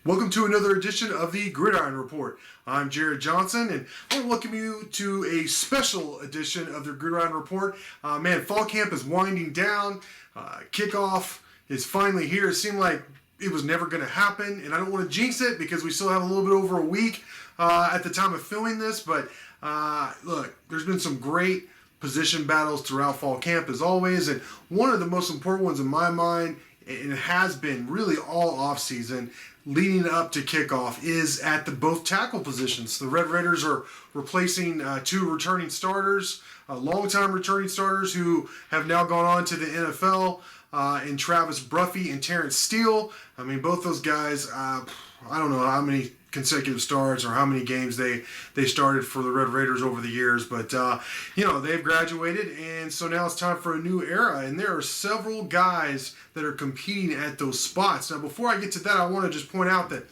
Welcome to another edition of the Gridiron Report. I'm Jarret Johnson, and I want to welcome you to a special edition of the Gridiron Report. Fall camp is winding down. Kickoff is finally here. It seemed like it was never going to happen, and I don't want to jinx it because we still have a little bit over a week at the time of filming this. But look, there's been some great position battles throughout fall camp as always, and one of the most important ones in my mind, and it has been really all off-season leading up to kickoff, is at the both tackle positions. The Red Raiders are replacing two returning starters, long-time returning starters who have now gone on to the NFL, and Travis Bruffy and Terrence Steele. I mean, both those guys, I don't know how many consecutive starts or how many games they started for the Red Raiders over the years, but they've graduated, and so now it's time for a new era, and there are several guys that are competing at those spots. Now, before I get to that, I want to just point out that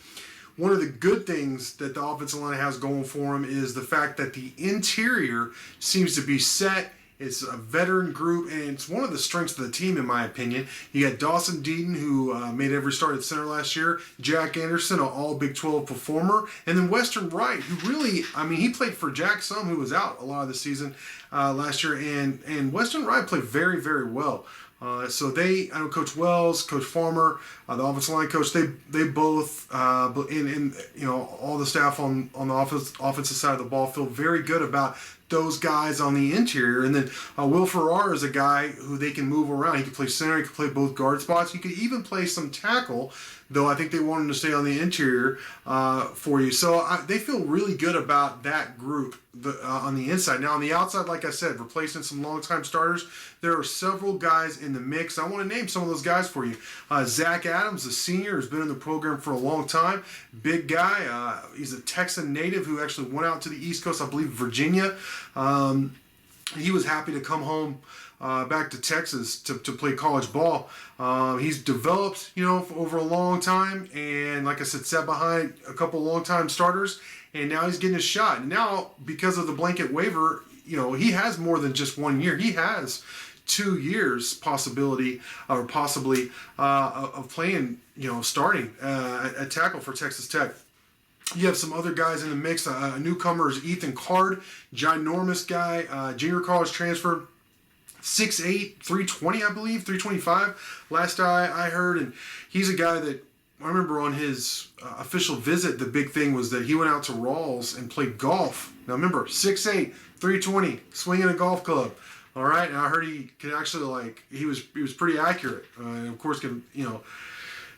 one of the good things that the offensive line has going for them is the fact that the interior seems to be set. It's a veteran group, and it's one of the strengths of the team, in my opinion. You got Dawson Deaton, who made every start at center last year. Jack Anderson, an all Big 12 performer. And then Weston Wright, who really, he played for Jack Sum, who was out a lot of the season last year. And Weston Wright played very, very well. I know Coach Wells, Coach Farmer, the offensive line coach, they both, all the staff on the offensive side of the ball feel very good about those guys on the interior. And then Will Farrar is a guy who they can move around. He can play center, he can play both guard spots. He could even play some tackle, though I think they want him to stay on the interior for you. So they feel really good about that group on the inside. Now on the outside, like I said, replacing some longtime starters, there are several guys in the mix. I want to name some of those guys for you. Zach Adams, a senior, has been in the program for a long time. Big guy. He's a Texan native who actually went out to the East Coast, I believe Virginia. He was happy to come home back to Texas to play college ball. He's developed, over a long time, and like I said, sat behind a couple long-time starters, and now he's getting a shot. And now, because of the blanket waiver, he has more than just 1 year. He has 2 years possibly of playing, starting at tackle for Texas Tech. You have some other guys in the mix. A newcomer is Ethan Card, ginormous guy, junior college transfer, 6'8", 320, I believe, 325. Last I heard, and he's a guy that I remember on his official visit. The big thing was that he went out to Rawls and played golf. Now remember, 6'8", 320, swinging a golf club. All right, and I heard he could actually he was pretty accurate, and of course can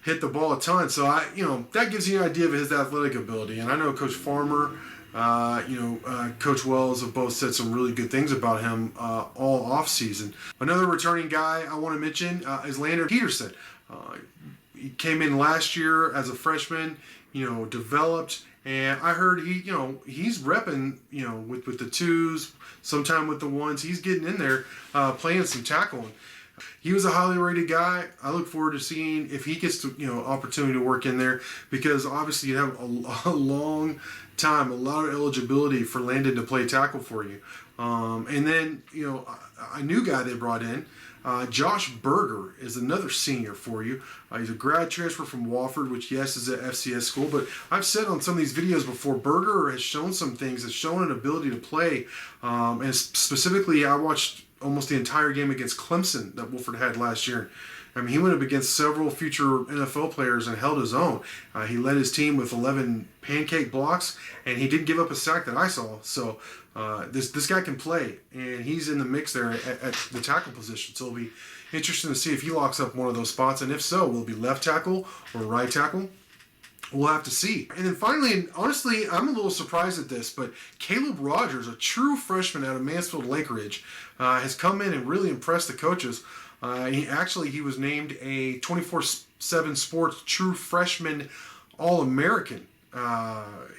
hit the ball a ton. So that gives you an idea of his athletic ability. And I know Coach Farmer, Coach Wells have both said some really good things about him all off season. Another returning guy I want to mention is Landon Peterson. He came in last year as a freshman, developed, and I heard he's repping, with the twos, sometime with the ones. He's getting in there, playing some tackling. He was a highly rated guy. I look forward to seeing if he gets to, opportunity to work in there, because obviously you have a long time, a lot of eligibility for Landon to play tackle for you. And then, a new guy they brought in, Josh Berger, is another senior for you. He's a grad transfer from Wofford, which, yes, is an FCS school. But I've said on some of these videos before, Berger has shown some things, has shown an ability to play. And specifically, I watched almost the entire game against Clemson that Wofford had last year. He went up against several future NFL players and held his own. He led his team with 11 pancake blocks, and he didn't give up a sack that I saw. So this guy can play, and he's in the mix there at the tackle position. So it'll be interesting to see if he locks up one of those spots, and if so, will it be left tackle or right tackle? We'll have to see. And then finally, and honestly, I'm a little surprised at this, but Caleb Rogers, a true freshman out of Mansfield Lake Ridge, has come in and really impressed the coaches. He was named a 24/7 Sports True Freshman All-American,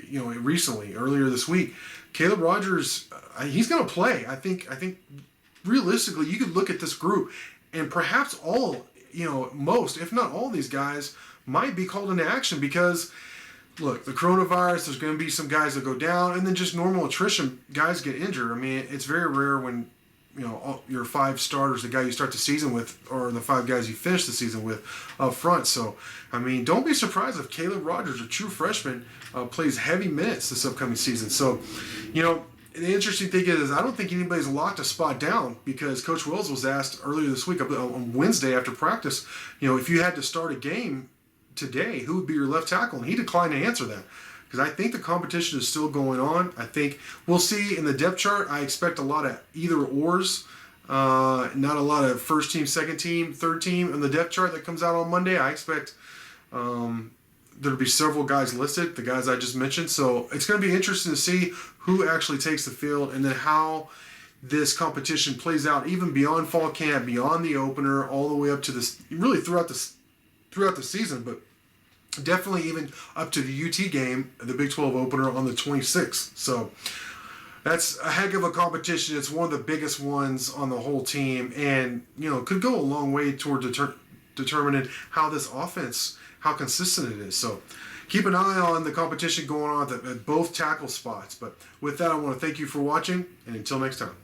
recently, earlier this week. Caleb Rogers, he's going to play. I think realistically, you could look at this group, and perhaps most, if not all, these guys might be called into action because, look, the coronavirus, there's going to be some guys that go down, and then just normal attrition, guys get injured. It's very rare when your 5 starters, the guy you start the season with, or the 5 guys you finish the season with up front. So, I mean, don't be surprised if Caleb Rogers, a true freshman, plays heavy minutes this upcoming season. So, the interesting thing is I don't think anybody's locked a spot down, because Coach Wells was asked earlier this week on Wednesday after practice, if you had to start a game today, who would be your left tackle? And he declined to answer that, because I think the competition is still going on. I think we'll see in the depth chart. I expect a lot of either ors, not a lot of first team, second team, third team in the depth chart that comes out on Monday. I expect there'll be several guys listed, the guys I just mentioned. So it's going to be interesting to see who actually takes the field, and then how this competition plays out even beyond fall camp, beyond the opener, all the way up to this, really throughout the season, but definitely even up to the UT game, the Big 12 opener on the 26th. So that's a heck of a competition. It's one of the biggest ones on the whole team, and could go a long way toward determining how this offense, how consistent it is. So keep an eye on the competition going on at both tackle spots. But with that, I want to thank you for watching, and until next time.